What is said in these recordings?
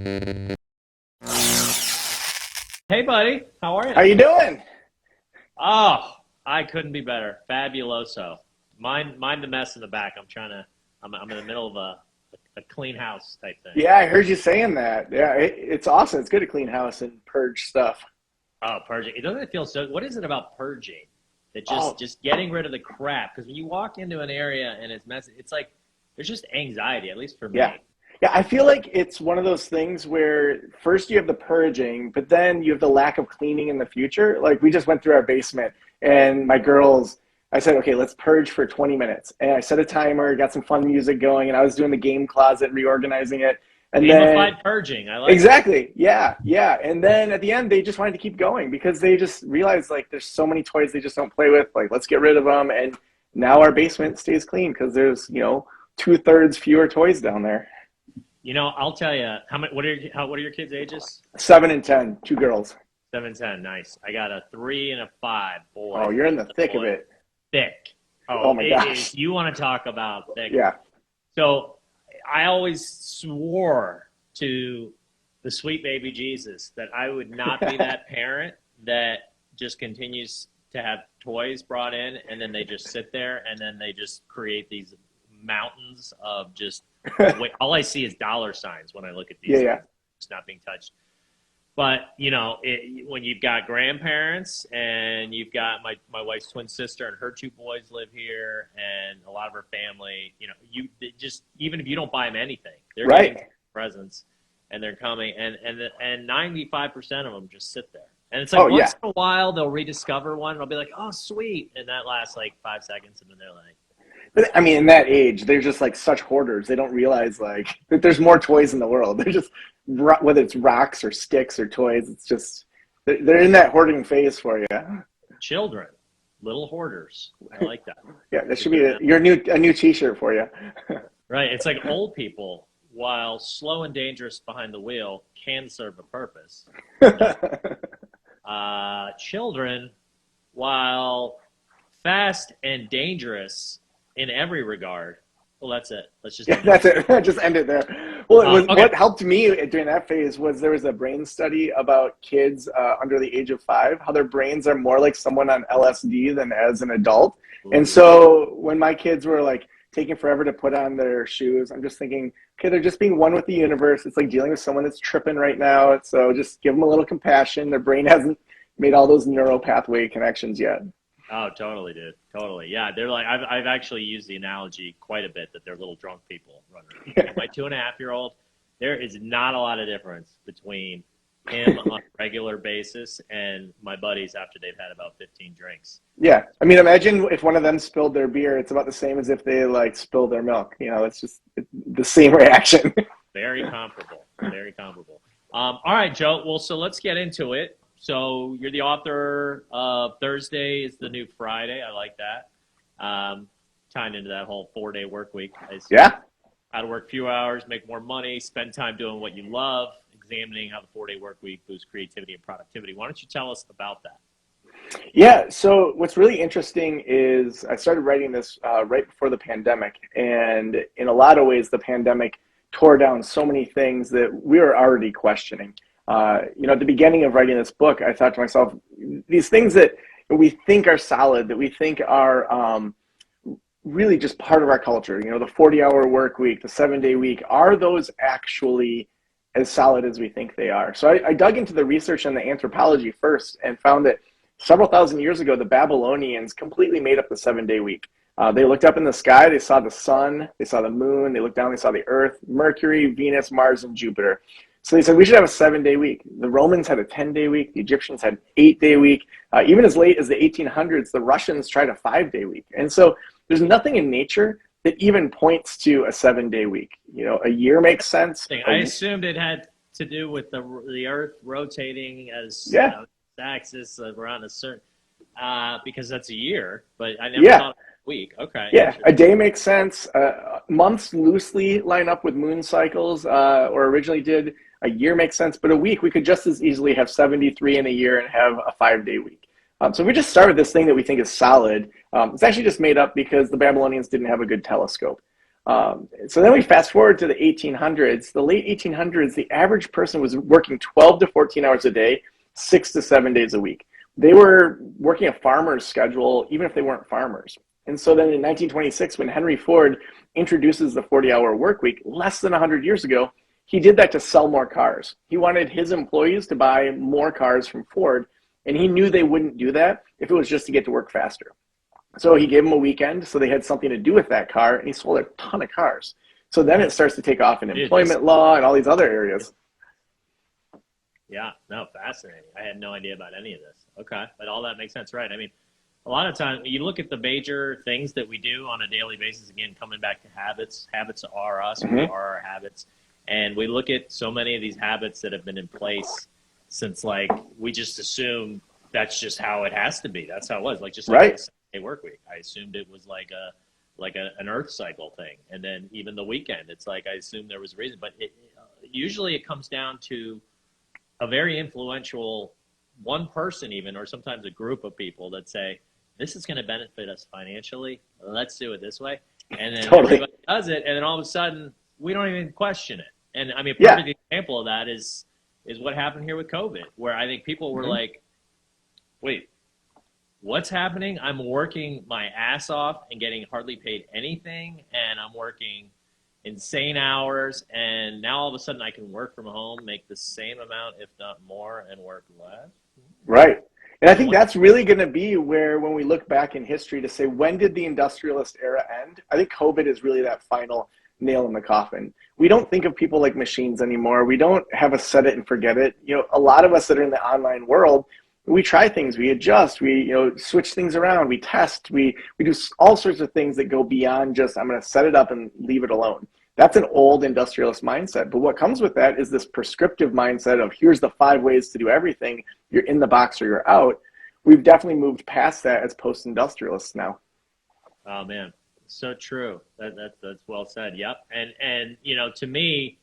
Hey, buddy. How are you? How you doing? Oh, I couldn't be better. Fabuloso. Mind the mess in the back. I'm in the middle of a clean house type thing. Yeah, I heard you saying that. Yeah, it's awesome. It's good to clean house and purge stuff. Oh, purging. It doesn't feel so. What is it about purging that Oh, just getting rid of the crap? Because when you walk into an area and it's messy, it's like there's just anxiety, at least for yeah. me. Yeah, I feel like it's one of those things where first you have the purging, but then you have the lack of cleaning in the future. Like we just went through our basement and my girls, I said, okay, let's purge for 20 minutes. And I set a timer, got some fun music going, and I was doing the game closet, reorganizing it. And then Gamified purging. I like it. exactly. Yeah, yeah. And then at the end, they just wanted to keep going because they just realized like there's so many toys they just don't play with. Like, let's get rid of them. And now our basement stays clean because there's, two-thirds fewer toys down there. I'll tell you how many. What are your kids' ages? 7 and 10, two girls. 7, 10. Nice. I got a 3 and a 5 boy. Oh, you're in the thick of Boy. it. Thick. Oh Oh, my it is. gosh. You want to talk about thick? Yeah. So I always swore to the sweet baby Jesus that I would not be that parent that just continues to have toys brought in and then they just sit there and then they just create these mountains of just wait, all I see is dollar signs when I look at these Yeah, yeah. things. It's not being touched. But when you've got grandparents and you've got my wife's twin sister and her two boys live here and a lot of her family, you just even if you don't buy them anything, they're getting Right. presents and they're coming and 95% of them just sit there. And it's like Oh, yeah. once in a while they'll rediscover one and I'll be like, oh sweet, and that lasts like 5 seconds and then they're like, But I mean, in that age, they're just like such hoarders. They don't realize like that there's more toys in the world. They're just whether it's rocks or sticks or toys. It's just they're in that hoarding phase for you. children, little hoarders. I like that. Yeah, that should be a new T-shirt for you. Right. It's like old people, while slow and dangerous behind the wheel, can serve a purpose. Children, while fast and dangerous in every regard. Well, that's it. Let's just Yeah, end that's it. it. Just end it there. Well, it was Okay. what helped me during that phase was there was a brain study about kids under the age of 5, how their brains are more like someone on LSD than as an adult. And Ooh. so when my kids were like taking forever to put on their shoes, I'm just thinking, okay, they're just being one with the universe. It's like dealing with someone that's tripping right now. So just give them a little compassion. Their brain hasn't made all those neural pathway connections yet. Oh, totally, dude. Totally. Yeah, they're like I've actually used the analogy quite a bit that they're little drunk people running around. My 2.5-year-old, there is not a lot of difference between him on a regular basis and my buddies after they've had about 15 drinks. Yeah. I mean, imagine if one of them spilled their beer, it's about the same as if they like spilled their milk. It's just the same reaction. Very comparable. Very comparable. All right, Joe. Well, so let's get into it. So you're the author of Thursday is the New Friday. I like that. Tying into that whole 4-day work week. I assume. Yeah. How to work fewer hours, make more money, spend time doing what you love, examining how the 4-day work week boosts creativity and productivity. Why don't you tell us about that? Yeah. So what's really interesting is I started writing this right before the pandemic. And in a lot of ways, the pandemic tore down so many things that we were already questioning. At the beginning of writing this book, I thought to myself, these things that we think are solid, that we think are really just part of our culture, the 40-hour work week, the 7-day week, are those actually as solid as we think they are? So I dug into the research and the anthropology first and found that several thousand years ago, the Babylonians completely made up the 7-day week. They looked up in the sky, they saw the sun, they saw the moon, they looked down, they saw the earth, Mercury, Venus, Mars, and Jupiter. So they said we should have a 7-day week. The Romans had a 10-day week. The Egyptians had an 8-day week. Even as late as the 1800s, the Russians tried a 5-day week. And so there's nothing in nature that even points to a 7-day week. A year makes sense. I assumed it had to do with the Earth rotating as Yeah. axis around a certain because that's a year. But I never Yeah. thought of a week. Okay. Yeah, a day makes sense. Months loosely line up with moon cycles, or originally did. A year makes sense, but a week, we could just as easily have 73 in a year and have a 5-day week. So we just started this thing that we think is solid. It's actually just made up because the Babylonians didn't have a good telescope. So then we fast forward to the 1800s. The late 1800s, the average person was working 12 to 14 hours a day, 6 to 7 days a week. They were working a farmer's schedule, even if they weren't farmers. And so then in 1926, when Henry Ford introduces the 40-hour work week, less than 100 years ago, he did that to sell more cars. He wanted his employees to buy more cars from Ford, and he knew they wouldn't do that if it was just to get to work faster. So he gave them a weekend so they had something to do with that car, and he sold a ton of cars. So then it starts to take off in employment law and all these other areas. Yeah, no, fascinating. I had no idea about any of this. Okay, but all that makes sense, right? I mean, a lot of times you look at the major things that we do on a daily basis, again, coming back to habits. Habits are us, we are our habits. And we look at so many of these habits that have been in place since, like, we just assume that's just how it has to be. That's how it was. Like, just like the Sunday work week. I assumed it was like an Earth cycle thing. And then even the weekend, it's like I assumed there was a reason. But usually it comes down to a very influential one person even, or sometimes a group of people that say, this is going to benefit us financially. Let's do it this way. And then everybody does it. And then all of a sudden, we don't even question it. And I mean, a perfect example of that is what happened here with COVID, where I think people were like, wait, what's happening? I'm working my ass off and getting hardly paid anything. And I'm working insane hours. And now all of a sudden I can work from home, make the same amount, if not more, and work less. Right. And I think that's really going to be where, when we look back in history to say, when did the industrialist era end? I think COVID is really that final nail in the coffin. We don't think of people like machines anymore. We don't have a set it and forget it. You know, a lot of us that are in the online world, we try things, we adjust, we switch things around, we test, we do all sorts of things that go beyond just, I'm going to set it up and leave it alone. That's an old industrialist mindset. But what comes with that is this prescriptive mindset of, here's the 5 ways to do everything. You're in the box or you're out. We've definitely moved past that as post-industrialists now. Oh, man. So true. That's well said. Yep. And to me,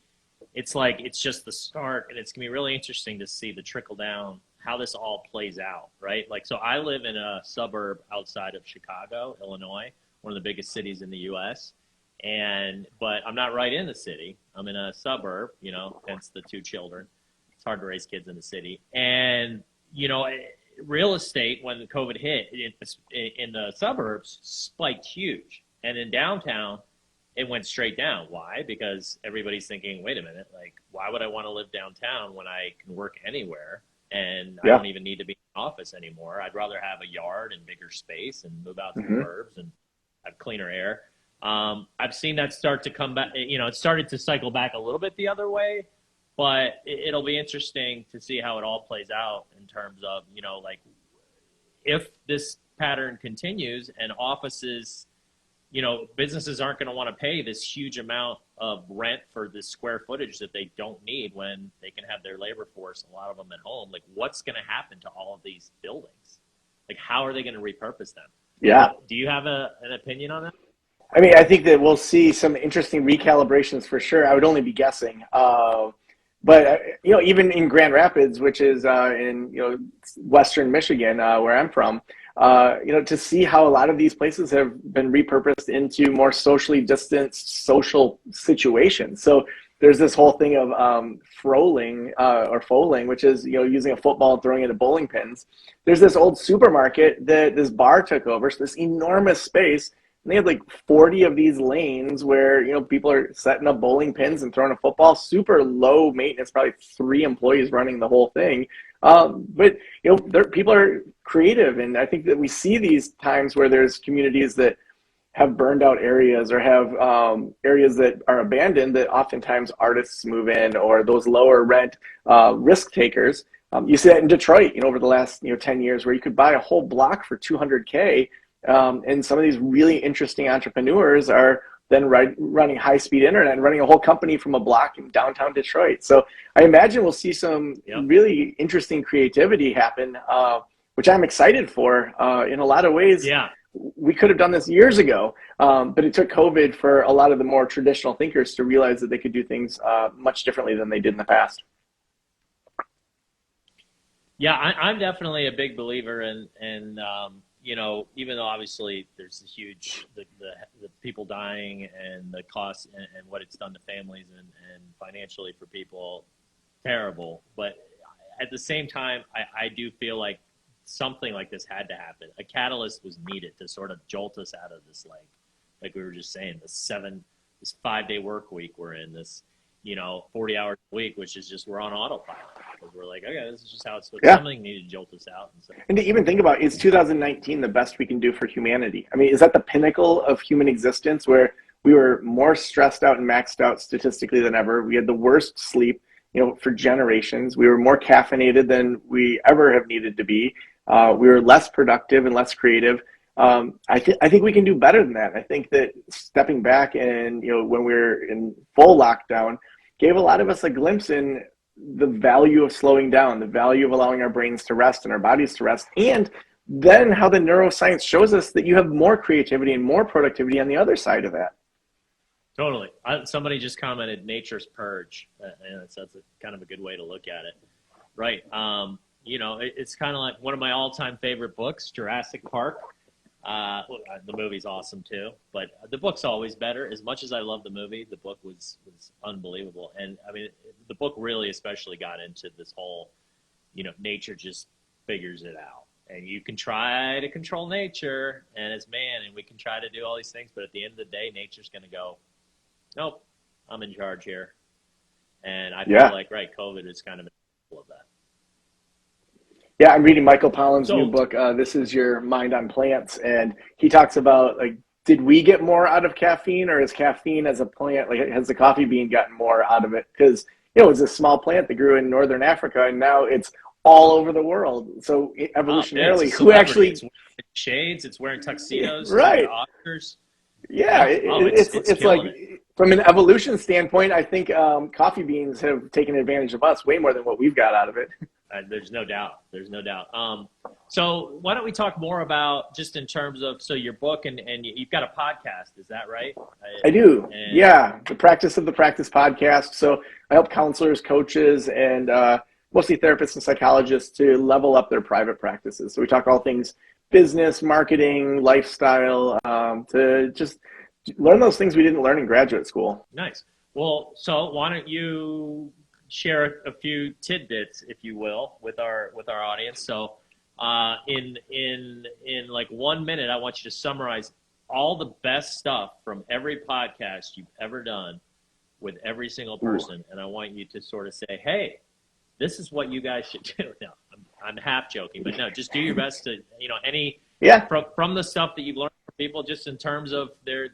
it's like, it's just the start, and it's going to be really interesting to see the trickle down, how this all plays out, right? Like, so I live in a suburb outside of Chicago, Illinois, one of the biggest cities in the U.S., but I'm not right in the city. I'm in a suburb, hence the 2 children. It's hard to raise kids in the city. And, real estate, when COVID hit in the suburbs, spiked huge. And in downtown, it went straight down. Why? Because everybody's thinking, wait a minute, like, why would I want to live downtown when I can work anywhere? And I don't even need to be in an office anymore. I'd rather have a yard and bigger space and move out to the burbs and have cleaner air. I've seen that start to come back. It started to cycle back a little bit the other way, but it'll be interesting to see how it all plays out in terms of, like, if this pattern continues and offices, businesses aren't going to want to pay this huge amount of rent for this square footage that they don't need when they can have their labor force, a lot of them at home. Like, what's going to happen to all of these buildings? Like, how are they going to repurpose them? Yeah. Do you have an opinion on that? I mean, I think that we'll see some interesting recalibrations for sure. I would only be guessing. But even in Grand Rapids, which is in Western Michigan, where I'm from, to see how a lot of these places have been repurposed into more socially distanced social situations. So there's this whole thing of froling or foaling, which is using a football and throwing it at bowling pins. There's this old supermarket that this bar took over, so this enormous space. And they had like 40 of these lanes where, people are setting up bowling pins and throwing a football, super low maintenance, probably 3 employees running the whole thing. But, people are creative. And I think that we see these times where there's communities that have burned out areas or have areas that are abandoned, that oftentimes artists move in, or those lower rent risk takers. You see that in Detroit, over the last 10 years, where you could buy a whole block for $200K. And some of these really interesting entrepreneurs are then running high-speed internet and running a whole company from a block in downtown Detroit. So I imagine we'll see some really interesting creativity happen, which I'm excited for. In a lot of ways, we could have done this years ago, but it took COVID for a lot of the more traditional thinkers to realize that they could do things much differently than they did in the past. Yeah, I'm definitely a big believer in even though obviously there's a huge, the people dying and the costs and what it's done to families and financially for people, terrible. But at the same time, I do feel like something like this had to happen. A catalyst was needed to sort of jolt us out of this, like we were just saying, this 5-day work week we're in, this, 40 hours a week, which is just, we're on autopilot. Because we're like, okay, this is just how it's supposed. Something needed to jolt us out. And to even think about, is 2019 the best we can do for humanity? I mean, is that the pinnacle of human existence, where we were more stressed out and maxed out statistically than ever? We had the worst sleep, for generations. We were more caffeinated than we ever have needed to be. We were less productive and less creative. I think we can do better than that. I think that stepping back and, when we were in full lockdown, gave a lot of us a glimpse in the value of slowing down, the value of allowing our brains to rest and our bodies to rest, and then how the neuroscience shows us that you have more creativity and more productivity on the other side of that. Totally. Somebody just commented nature's purge, and that's a kind of a good way to look at it. Right. It's kind of like one of my all-time favorite books, Jurassic Park. The movie's awesome too, but the book's always better. As much as I love the movie, the book was unbelievable. And I mean, the book really especially got into this whole, nature just figures it out. And you can try to control nature and as man, and we can try to do all these things, but at the end of the day, nature's going to go, nope, I'm in charge here. And I feel like, COVID is kind of an example of that. Yeah, I'm reading Michael Pollan's new book, This Is Your Mind on Plants, and he talks about, did we get more out of caffeine, or is caffeine as a plant, has the coffee bean gotten more out of it? Because, it was a small plant that grew in northern Africa, and now it's all over the world. So evolutionarily, who actually... It's wearing shades, it's wearing tuxedos, right? Oscars. Yeah, it's like, from an evolution standpoint, I think coffee beans have taken advantage of us way more than what we've got out of it. There's no doubt. So why don't we talk more about, just in terms of, your book, and you've got a podcast, is that right? I do. Yeah. The Practice of the Practice podcast. So I help counselors, coaches, and mostly therapists and psychologists to level up their private practices. So we talk all things business, marketing, lifestyle, to just learn those things we didn't learn in graduate school. Nice. Well, so why don't you share a few tidbits, if you will, with our audience. So in like 1 minute, I want you to summarize all the best stuff from every podcast you've ever done with every single person. Ooh. And I want you to sort of say, hey, this is what you guys should do. No, I'm half joking, but no, just do your best to, from the stuff that you've learned from people, just in terms of their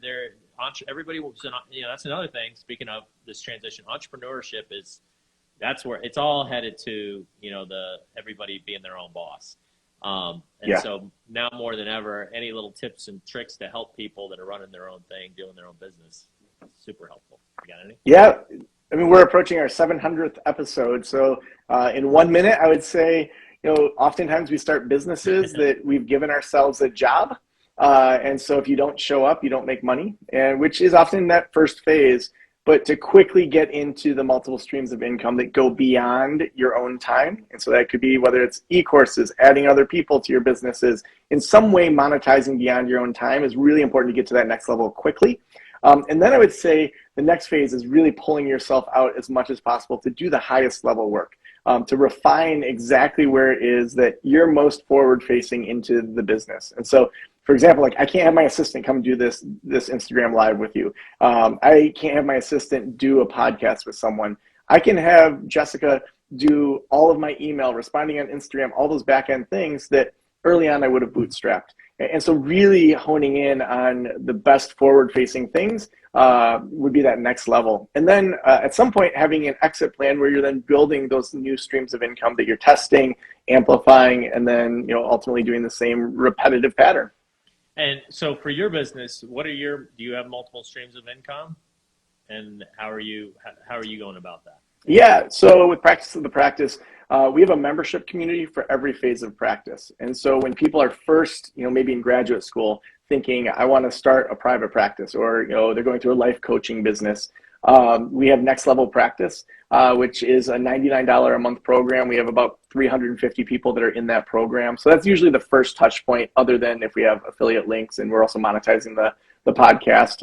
everybody was, that's another thing. Speaking of this transition, entrepreneurship that's where it's all headed to, everybody being their own boss. So now more than ever, any little tips and tricks to help people that are running their own thing, doing their own business, super helpful. You got any? Yeah. I mean, we're approaching our 700th episode. So in 1 minute, I would say, oftentimes we start businesses that we've given ourselves a job. And so if you don't show up, you don't make money, and which is often that first phase. But to quickly get into the multiple streams of income that go beyond your own time. And so that could be whether it's e-courses, adding other people to your businesses, in some way monetizing beyond your own time is really important to get to that next level quickly. And then I would say the next phase is really pulling yourself out as much as possible to do the highest level work, to refine exactly where it is that you're most forward facing into the business. And so, for example, I can't have my assistant come do this Instagram live with you. I can't have my assistant do a podcast with someone. I can have Jessica do all of my email, responding on Instagram, all those back end things that early on I would have bootstrapped. And so really honing in on the best forward-facing things would be that next level. And then at some point having an exit plan where you're then building those new streams of income that you're testing, amplifying, and then ultimately doing the same repetitive pattern. And so for your business, do you have multiple streams of income? And how are you going about that? Yeah, so with Practice of the Practice, we have a membership community for every phase of practice. And so when people are first, maybe in graduate school, thinking, I want to start a private practice, or, they're going through a life coaching business, We have Next Level Practice, which is a $99 a month program. We have about 350 people that are in that program. So that's usually the first touch point, other than if we have affiliate links, and we're also monetizing the podcast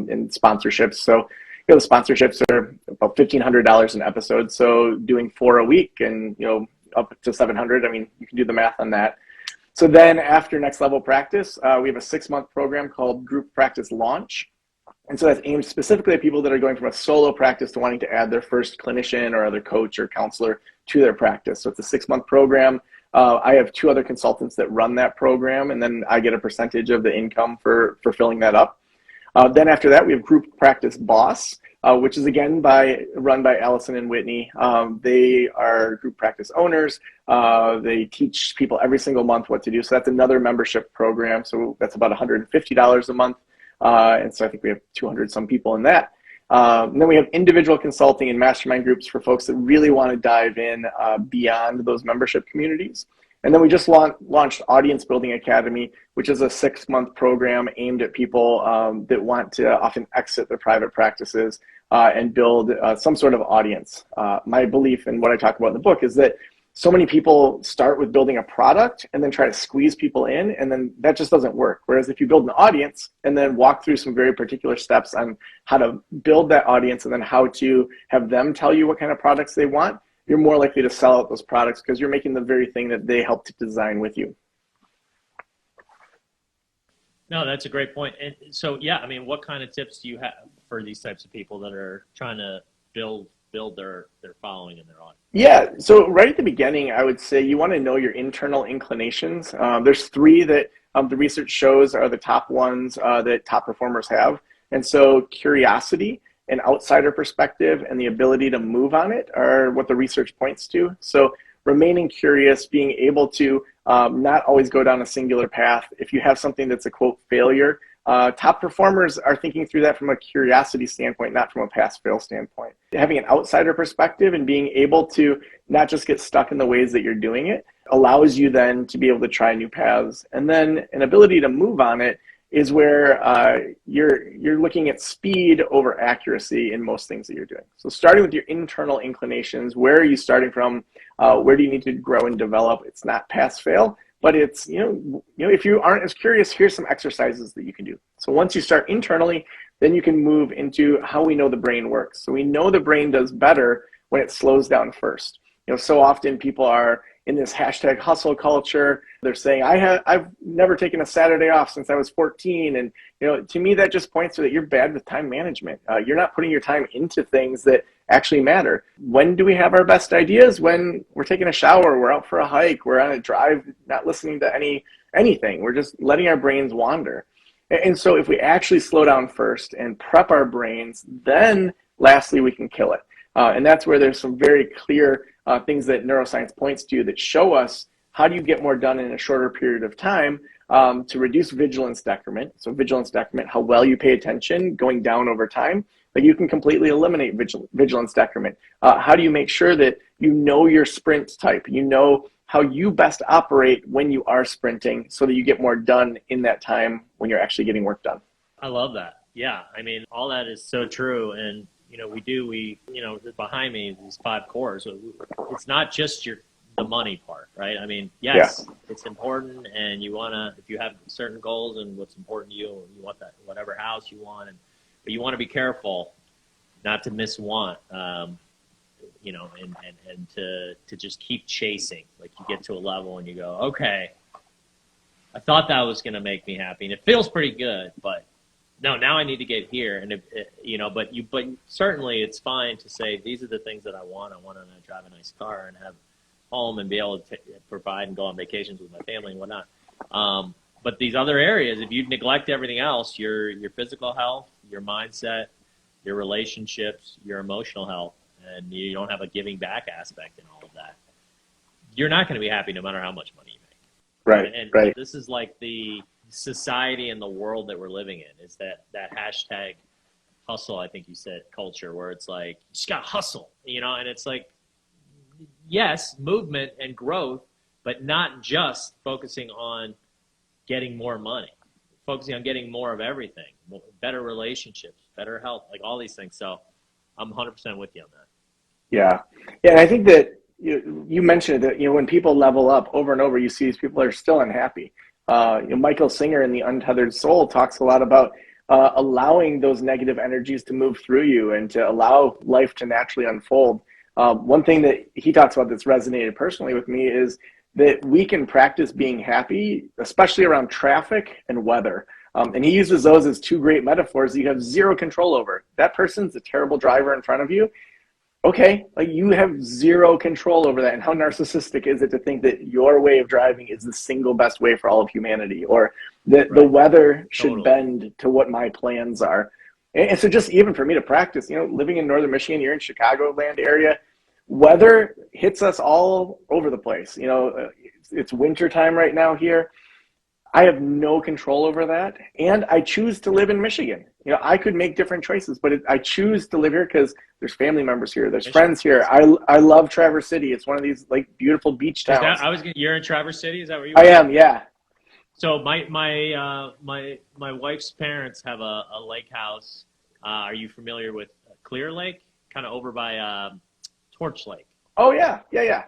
and sponsorships. So the sponsorships are about $1,500 an episode. So doing 4 a week and up to 700. I mean, you can do the math on that. So then after Next Level Practice, we have a 6-month program called Group Practice Launch. And so that's aimed specifically at people that are going from a solo practice to wanting to add their first clinician or other coach or counselor to their practice. So it's a 6-month program. I have 2 other consultants that run that program, and then I get a percentage of the income for filling that up. Then after that, we have Group Practice Boss, which is again run by Allison and Whitney. They are group practice owners. They teach people every single month what to do. So that's another membership program. So that's about $150 a month. And so I think we have 200 some people in that. And then we have individual consulting and mastermind groups for folks that really want to dive in beyond those membership communities. And then we just launched Audience Building Academy, which is a 6-month program aimed at people that want to often exit their private practices and build some sort of audience. My belief and what I talk about in the book is that so many people start with building a product and then try to squeeze people in, and then that just doesn't work. Whereas if you build an audience and then walk through some very particular steps on how to build that audience and then how to have them tell you what kind of products they want, you're more likely to sell out those products because you're making the very thing that they helped to design with you. No, that's a great point. And so, yeah, I mean, what kind of tips do you have for these types of people that are trying to build their following and their audience? Yeah, so right at the beginning, I would say you want to know your internal inclinations. There's 3 that the research shows are the top ones that top performers have. And so curiosity, an outsider perspective, and the ability to move on it are what the research points to. So remaining curious, being able to not always go down a singular path. If you have something that's a quote failure, top performers are thinking through that from a curiosity standpoint, not from a pass-fail standpoint. Having an outsider perspective and being able to not just get stuck in the ways that you're doing it allows you then to be able to try new paths. And then an ability to move on it is where you're looking at speed over accuracy in most things that you're doing. So starting with your internal inclinations, where are you starting from? Where do you need to grow and develop? It's not pass-fail. But it's, if you aren't as curious, here's some exercises that you can do. So once you start internally, then you can move into how we know the brain works. So we know the brain does better when it slows down first. So often people are in this hashtag hustle culture. They're saying, I've never taken a Saturday off since I was 14. And, to me, that just points to that you're bad with time management. You're not putting your time into things that actually matter. When do we have our best ideas? When we're taking a shower, we're out for a hike, we're on a drive, not listening to anything. We're just letting our brains wander. And so if we actually slow down first and prep our brains, then lastly, we can kill it. And that's where there's some very clear things that neuroscience points to that show us how do you get more done in a shorter period of time to reduce vigilance decrement. So vigilance decrement, how well you pay attention, going down over time. Like you can completely eliminate vigilance decrement. How do you make sure that you know your sprint type? You know how you best operate when you are sprinting so that you get more done in that time when you're actually getting work done. I love that. Yeah, I mean, all that is so true. And, behind me, these 5 cores, it's not just the money part, right? I mean, yes, yeah. It's important, and you want to, if you have certain goals and what's important to you, you want that, whatever house you want, but you want to be careful not to miss one, and to just keep chasing. Like you get to a level and you go, okay, I thought that was going to make me happy, and it feels pretty good, but no, now I need to get here. And but certainly it's fine to say these are the things that I want. I want to drive a nice car and have home and be able to provide and go on vacations with my family and whatnot. But these other areas, if you neglect everything else, your physical health, your mindset, your relationships, your emotional health, and you don't have a giving back aspect in all of that, you're not going to be happy no matter how much money you make. Right. And this is like the society and the world that we're living in, is that hashtag hustle, I think you said, culture, where it's like, you just got to hustle, and it's like, yes, movement and growth, but not just focusing on getting more money, focusing on getting more of everything, better relationships, better health, like all these things. So I'm 100% with you on that. Yeah. Yeah. And I think that you mentioned that, when people level up over and over, you see these people are still unhappy. Michael Singer in The Untethered Soul talks a lot about allowing those negative energies to move through you and to allow life to naturally unfold. One thing that he talks about that's resonated personally with me is that we can practice being happy, especially around traffic and weather. And he uses those as two great metaphors that you have zero control over. That person's a terrible driver in front of you. Okay, like you have zero control over that. And how narcissistic is it to think that your way of driving is the single best way for all of humanity, or that the weather should bend to what my plans are? And so just even for me to practice, living in Northern Michigan, you're in Chicagoland area, weather hits us all over the place. It's winter time right now here. I have no control over that. And I choose to live in Michigan. I could make different choices, but I choose to live here because there's family members here. There's friends here. I love Traverse City. It's one of these like beautiful beach towns. You're in Traverse City? Is that where you are? I am, yeah. So my wife's parents have a lake house. Are you familiar with Clear Lake? Kind of over by Torch Lake. Oh, yeah. Yeah.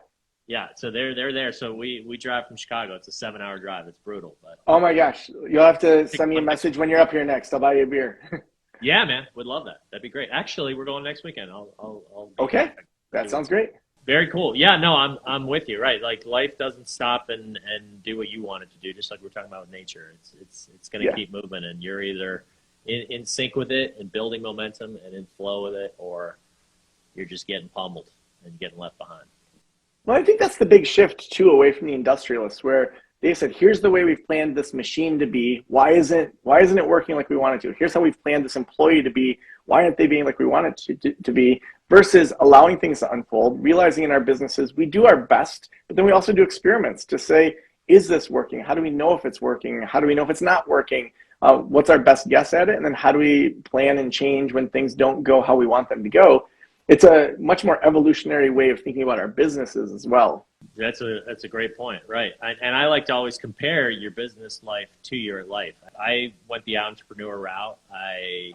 Yeah, so they're there. So we drive from Chicago. It's a 7-hour drive. It's brutal, but oh my gosh, you'll have to send me a message when you're up here next. I'll buy you a beer. Yeah, man, would love that. That'd be great. Actually, we're going next weekend. I'll okay, that sounds great. Very cool. Yeah, no, I'm with you. Right, like life doesn't stop and do what you want it to do. Just like we're talking about with nature, it's going to keep moving, and you're either in sync with it and building momentum and in flow with it, or you're just getting pummeled and getting left behind. Well, I think that's the big shift, too, away from the industrialists, where they said, here's the way we've planned this machine to be. Why isn't it working like we want it to? Here's how we've planned this employee to be. Why aren't they being like we want it to be? Versus allowing things to unfold, realizing in our businesses, we do our best, but then we also do experiments to say, is this working? How do we know if it's working? How do we know if it's not working? What's our best guess at it? And then how do we plan and change when things don't go how we want them to go? It's a much more evolutionary way of thinking about our businesses as well. That's a great point, right? And I like to always compare your business life to your life. I went the entrepreneur route. I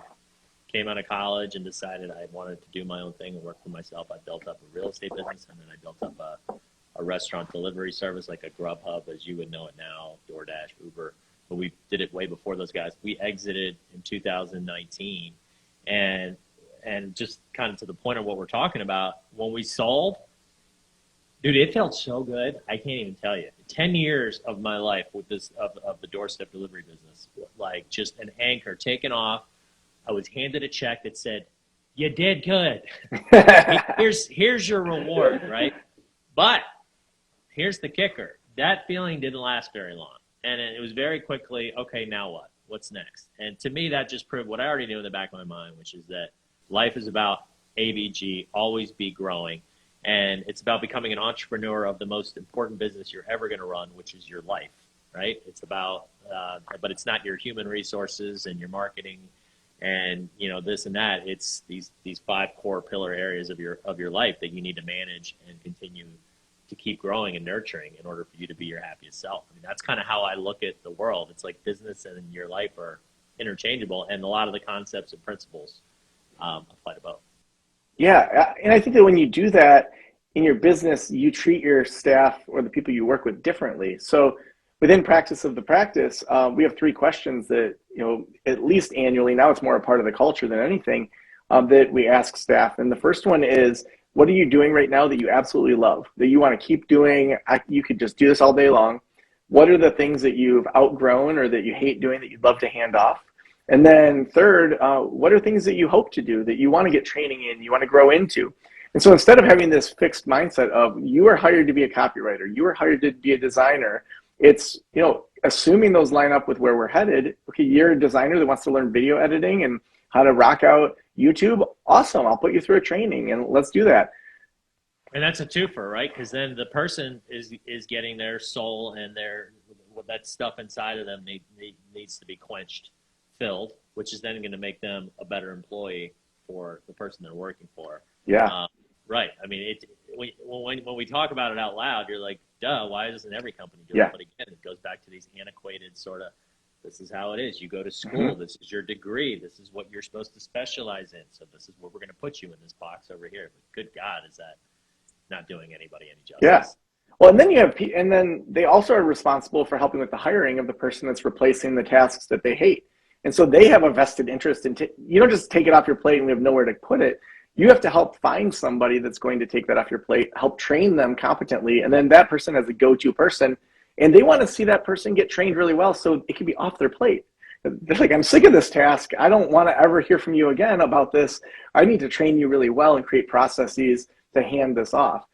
came out of college and decided I wanted to do my own thing and work for myself. I built up a real estate business, and then I built up a restaurant delivery service like a Grubhub, as you would know it now, DoorDash, Uber. But we did it way before those guys. We exited in 2019, and just kind of to the point of what we're talking about, when we sold, dude, it felt so good. I can't even tell you. 10 years of my life with this, of the doorstep delivery business, like just an anchor taken off. I was handed a check that said, you did good. Here's your reward, right? But here's the kicker. That feeling didn't last very long. And it was very quickly, okay, now what? What's next? And to me, that just proved what I already knew in the back of my mind, which is that life is about ABG, always be growing. And it's about becoming an entrepreneur of the most important business you're ever going to run, which is your life, right? It's about, but it's not your human resources and your marketing and, this and that. It's these 5 core pillar areas of your life that you need to manage and continue to keep growing and nurturing in order for you to be your happiest self. I mean, that's kind of how I look at the world. It's like business and your life are interchangeable, and a lot of the concepts and principles apply to both. Yeah, and I think that when you do that in your business, you treat your staff or the people you work with differently. So within Practice of the Practice, we have 3 questions that, at least annually, now it's more a part of the culture than anything, that we ask staff. And the first one is, what are you doing right now that you absolutely love, that you want to keep doing? You could just do this all day long. What are the things that you've outgrown or that you hate doing that you'd love to hand off? And then third, what are things that you hope to do, that you want to get training in, you want to grow into? And so instead of having this fixed mindset of you are hired to be a copywriter, you are hired to be a designer, it's, assuming those line up with where we're headed. Okay, you're a designer that wants to learn video editing and how to rock out YouTube. Awesome, I'll put you through a training and let's do that. And that's a twofer, right? Because then the person is getting their soul and that stuff inside of them needs to be quenched, filled, which is then going to make them a better employee for the person they're working for. Yeah. Right. I mean, when we talk about it out loud, you're like, duh, why doesn't every company do it? But again, it goes back to these antiquated sort of This is how it is. You go to school. This is your degree. This is what you're supposed to specialize in. So this is where we're going to put you in this box over here. But good God, is that not doing anybody any justice? Yeah. Well, and then and then they also are responsible for helping with the hiring of the person that's replacing the tasks that they hate. And so they have a vested interest in, you don't just take it off your plate and we have nowhere to put it. You have to help find somebody that's going to take that off your plate, help train them competently. And then that person has a go-to person, and they want to see that person get trained really well so it can be off their plate. They're like, I'm sick of this task. I don't want to ever hear from you again about this. I need to train you really well and create processes to hand this off.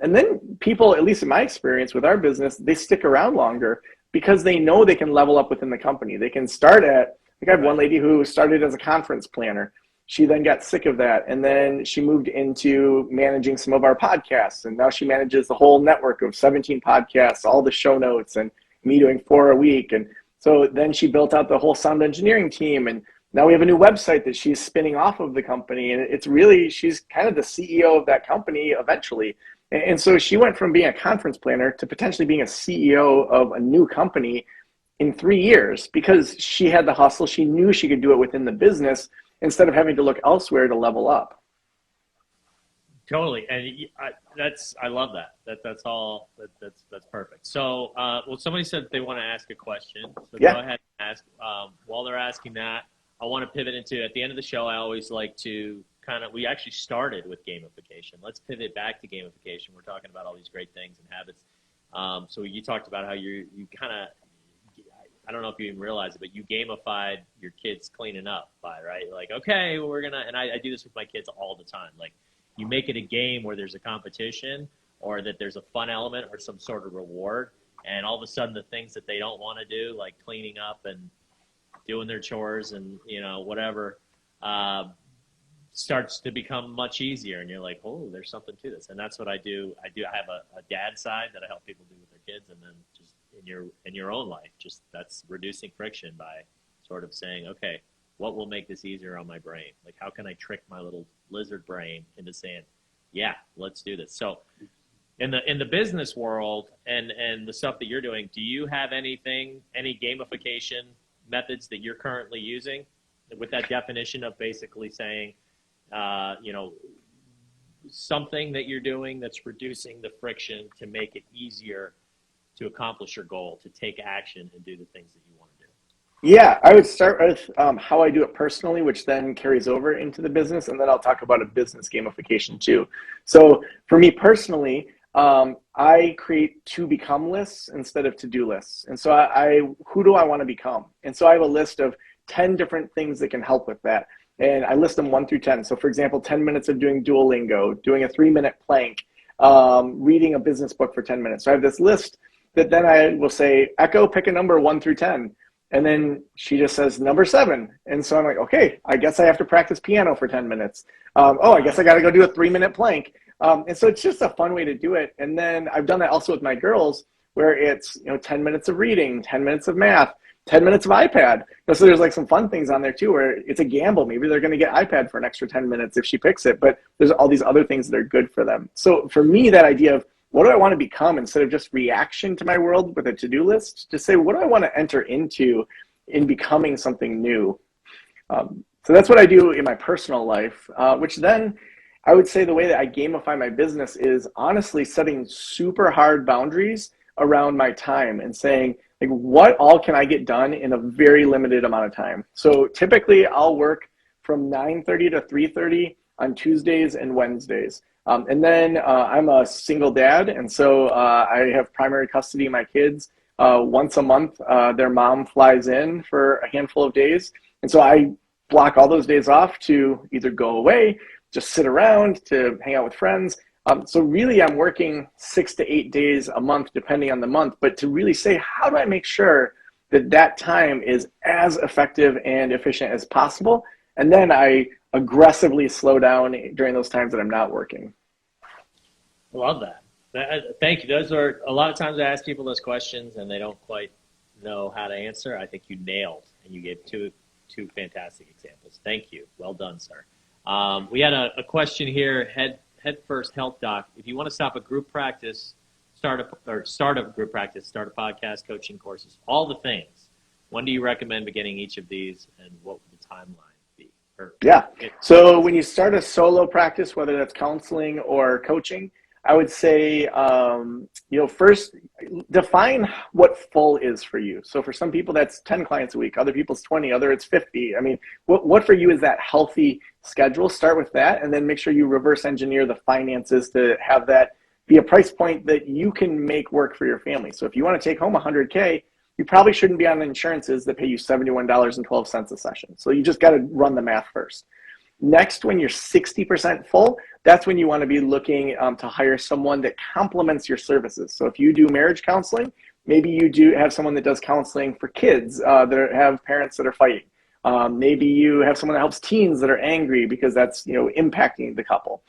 And then people, at least in my experience with our business, they stick around longer because they know they can level up within the company. They can start at, like I have one lady who started as a conference planner. She then got sick of that, and then she moved into managing some of our podcasts, and now she manages the whole network of 17 podcasts, all the show notes, and me doing 4 a week. And so then she built out the whole sound engineering team, and now we have a new website that she's spinning off of the company, and it's really, she's kind of the CEO of that company eventually. And so she went from being a conference planner to potentially being a CEO of a new company in 3 years because she had the hustle. She knew she could do it within the business instead of having to look elsewhere to level up. Totally, and I love that. That's perfect. So, well, somebody said they want to ask a question, so go ahead and ask. While they're asking that, I want to pivot into, at the end of the show, I always like to we actually started with gamification. Let's pivot back to gamification. We're talking about all these great things and habits. So you talked about how you kind of, I don't know if you even realize it, but you gamified your kids cleaning up by, right? Like, okay, well, we're going to, and I do this with my kids all the time. Like, you make it a game where there's a competition or that there's a fun element or some sort of reward. And all of a sudden the things that they don't want to do, like cleaning up and doing their chores and, whatever, starts to become much easier. And you're like, oh, there's something to this. And that's what I do. I have a dad side that I help people do with their kids. And then just in your own life, just that's reducing friction by sort of saying, okay, what will make this easier on my brain? Like, how can I trick my little lizard brain into saying, yeah, let's do this? So in the business world and the stuff that you're doing, do you have any gamification methods that you're currently using with that definition of basically saying, something that you're doing that's reducing the friction to make it easier to accomplish your goal, to take action and do the things that you want to do? Yeah, I would start with how I do it personally, which then carries over into the business, and then I'll talk about a business gamification too. So for me personally, I create to become lists instead of to-do lists. And so who do I want to become? And so I have a list of 10 different things that can help with that. And I list them 1 through 10. So for example, 10 minutes of doing Duolingo, doing a 3-minute plank, reading a business book for 10 minutes. So I have this list that then I will say, Echo, pick a number 1 through 10. And then she just says number 7. And so I'm like, okay, I guess I have to practice piano for 10 minutes. I guess I got to go do a 3-minute plank. And so it's just a fun way to do it. And then I've done that also with my girls where it's, 10 minutes of reading, 10 minutes of math, 10 minutes of iPad. So there's like some fun things on there too, where it's a gamble. Maybe they're going to get iPad for an extra 10 minutes if she picks it, but there's all these other things that are good for them. So for me, that idea of what do I want to become instead of just reaction to my world with a to-do list, just say, what do I want to enter into in becoming something new? So that's what I do in my personal life, which then I would say the way that I gamify my business is honestly setting super hard boundaries around my time and saying, like, what all can I get done in a very limited amount of time? So typically I'll work from 9:30 to 3:30 on Tuesdays and Wednesdays. And then I'm a single dad, and so I have primary custody of my kids. Once a month, their mom flies in for a handful of days. And so I block all those days off to either go away, just sit around, to hang out with friends. So really I'm working 6 to 8 days a month, depending on the month, but to really say, how do I make sure that that time is as effective and efficient as possible? And then I aggressively slow down during those times that I'm not working. I love that. Thank you. Those are a lot of times I ask people those questions and they don't quite know how to answer. I think you nailed, and you gave two fantastic examples. Thank you. Well done, sir. We had a question here. Head First Health Doc. If you want to stop a group practice, start a group practice, start a podcast, coaching courses, all the things, When do you recommend beginning each of these, and what would the timeline be? Yeah. So when you start a solo practice, whether that's counseling or coaching, I would say, first define what full is for you. So for some people, that's 10 clients a week. Other people's 20, other it's 50. I mean, what for you is that healthy schedule? Start with that, and then make sure you reverse engineer the finances to have that be a price point that you can make work for your family. So if you want to take home 100K, you probably shouldn't be on insurances that pay you $71.12 a session. So you just got to run the math first. Next, when you're 60% full, that's when you want to be looking to hire someone that complements your services. So if you do marriage counseling, maybe you do have someone that does counseling for kids that have parents that are fighting. Maybe you have someone that helps teens that are angry because that's impacting the couple.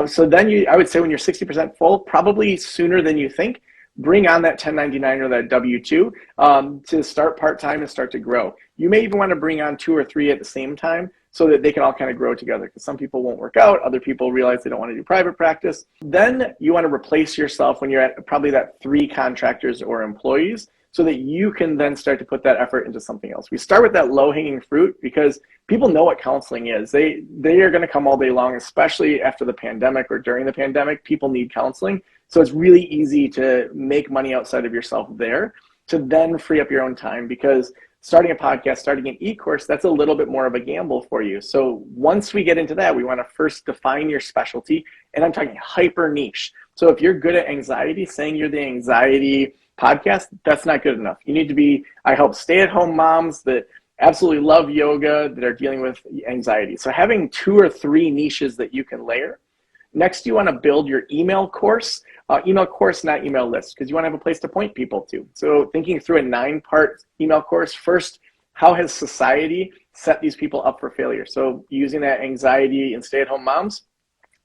So then I would say when you're 60% full, probably sooner than you think, bring on that 1099 or that W-2 to start part-time and start to grow. You may even want to bring on 2 or 3 at the same time so that they can all kind of grow together, because some people won't work out. Other people realize they don't want to do private practice. Then you want to replace yourself when you're at probably that 3 contractors or employees, so that you can then start to put that effort into something else. We start with that low-hanging fruit because people know what counseling is. They are going to come all day long, especially after the pandemic or during the pandemic. People need counseling. So it's really easy to make money outside of yourself there to then free up your own time, because starting a podcast, starting an e-course, that's a little bit more of a gamble for you. So once we get into that, we want to first define your specialty, and I'm talking hyper niche. So if you're good at anxiety, saying you're the anxiety podcast, that's not good enough. You need to be, I help stay-at-home moms that absolutely love yoga, that are dealing with anxiety. So having 2 or 3 niches that you can layer. Next, you want to build your email course, not email list, because you want to have a place to point people to. So thinking through a 9-part email course. First, how has society set these people up for failure? So using that anxiety and stay-at-home moms,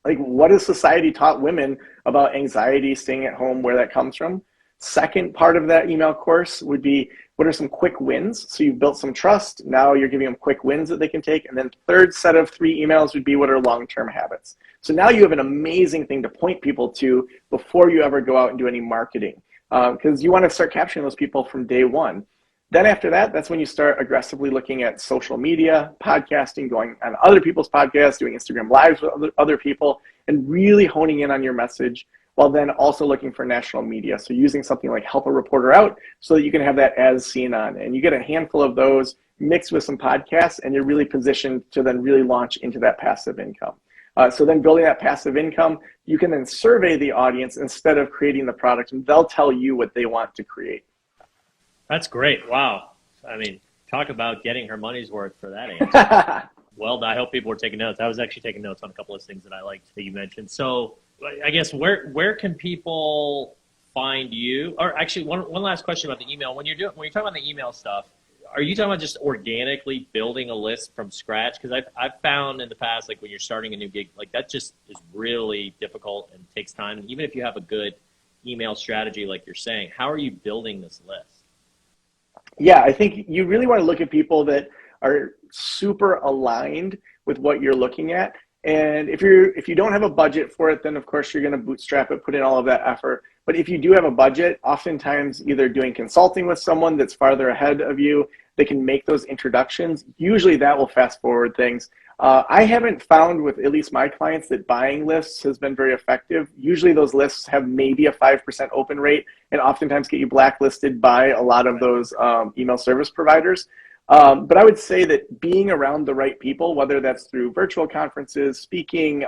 like what has society taught women about anxiety, staying at home, where that comes from? Second part of that email course would be, what are some quick wins? So you've built some trust. Now you're giving them quick wins that they can take. And then third set of 3 emails would be, what are long-term habits? So now you have an amazing thing to point people to before you ever go out and do any marketing, because you want to start capturing those people from day one. Then after that, that's when you start aggressively looking at social media, podcasting, going on other people's podcasts, doing Instagram lives with other people, and really honing in on your message, while then also looking for national media. So using something like Help a Reporter Out so that you can have that as seen on. And you get a handful of those mixed with some podcasts, and you're really positioned to then really launch into that passive income. So then building that passive income, you can then survey the audience instead of creating the product, and they'll tell you what they want to create. That's great. Wow. I mean, talk about getting her money's worth for that answer. Well, I hope people were taking notes. I was actually taking notes on a couple of things that I liked that you mentioned. So I guess where can people find you? Or actually, one last question about the email. When you're talking about the email stuff, are you talking about just organically building a list from scratch? Because I've found in the past, like when you're starting a new gig, like that just is really difficult and takes time. And even if you have a good email strategy, like you're saying, how are you building this list? Yeah, I think you really want to look at people that are super aligned with what you're looking at. And if you don't have a budget for it, then of course you're going to bootstrap it, put in all of that effort. But if you do have a budget, oftentimes either doing consulting with someone that's farther ahead of you, they can make those introductions. Usually that will fast forward things. I haven't found with at least my clients that buying lists has been very effective. Usually those lists have maybe a 5% open rate, and oftentimes get you blacklisted by a lot of those email service providers. But I would say that being around the right people, whether that's through virtual conferences, speaking,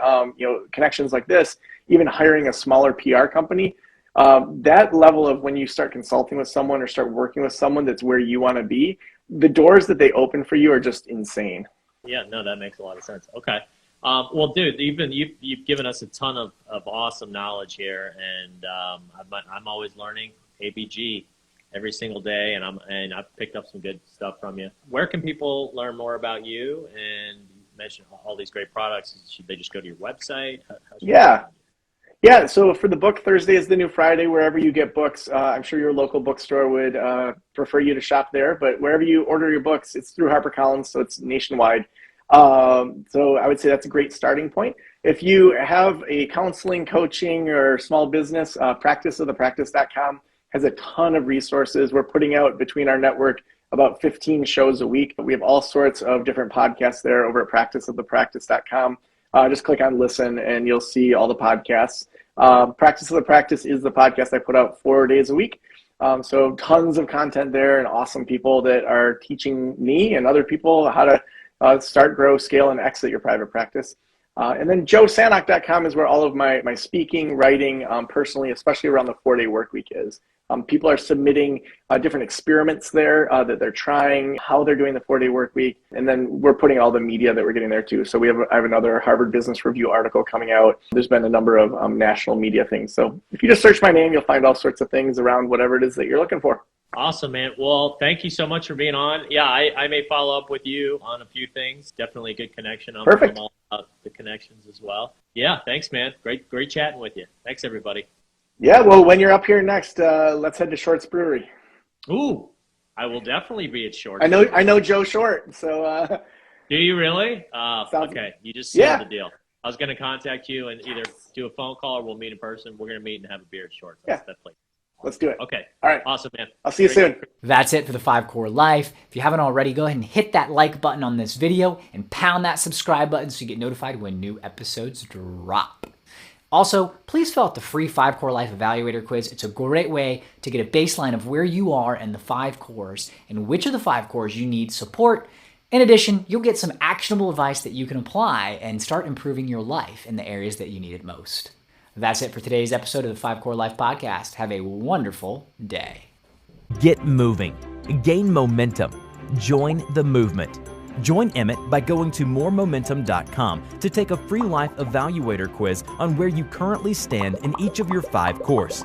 connections like this, even hiring a smaller PR company, that level of when you start consulting with someone or start working with someone that's where you want to be, the doors that they open for you are just insane. Yeah, no, that makes a lot of sense. Okay. Well, dude, you've given us a ton of awesome knowledge here, and I'm always learning ABG every single day, and I've picked up some good stuff from you. Where can people learn more about you? And you mentioned all these great products. Should they just go to your website? Yeah, so for the book, Thursday is the new Friday. Wherever you get books, I'm sure your local bookstore would prefer you to shop there. But wherever you order your books, it's through HarperCollins, so it's nationwide. So I would say that's a great starting point. If you have a counseling, coaching, or small business, practiceofthepractice.com has a ton of resources. We're putting out between our network about 15 shows a week. We have all sorts of different podcasts there over at practiceofthepractice.com. Just click on listen and you'll see all the podcasts. Practice of the Practice is the podcast I put out 4 days a week. So tons of content there and awesome people that are teaching me and other people how to start, grow, scale, and exit your private practice. And then joesanok.com is where all of my speaking, writing, personally, especially around the 4-day work week is. People are submitting different experiments there that they're trying, how they're doing the 4-day work week. And then we're putting all the media that we're getting there too. So I have another Harvard Business Review article coming out. There's been a number of national media things. So if you just search my name, you'll find all sorts of things around whatever it is that you're looking for. Awesome, man. Well, thank you so much for being on. Yeah, I may follow up with you on a few things. Definitely a good connection. Perfect. I'm all about the connections as well. Yeah, thanks, man. Great chatting with you. Thanks, everybody. Yeah, well, when you're up here next, let's head to Short's Brewery. Ooh, I will definitely be at Short's. I know Joe Short, so. Do you really? Okay, you just sealed the deal. I was going to contact you and either do a phone call or we'll meet in person. We're going to meet and have a beer at Short's. Yeah. Let's do it. Okay. All right. Awesome, man. I'll see you soon. That's it for the 5 Core Life. If you haven't already, go ahead and hit that like button on this video and pound that subscribe button so you get notified when new episodes drop. Also, please fill out the free 5 Core Life Evaluator quiz. It's a great way to get a baseline of where you are in the 5 cores and which of the 5 cores you need support. In addition, you'll get some actionable advice that you can apply and start improving your life in the areas that you need it most. That's it for today's episode of the 5 Core Life Podcast. Have a wonderful day. Get moving. Gain momentum. Join the movement. Join Emmett by going to moremomentum.com to take a free life evaluator quiz on where you currently stand in each of your 5 cores.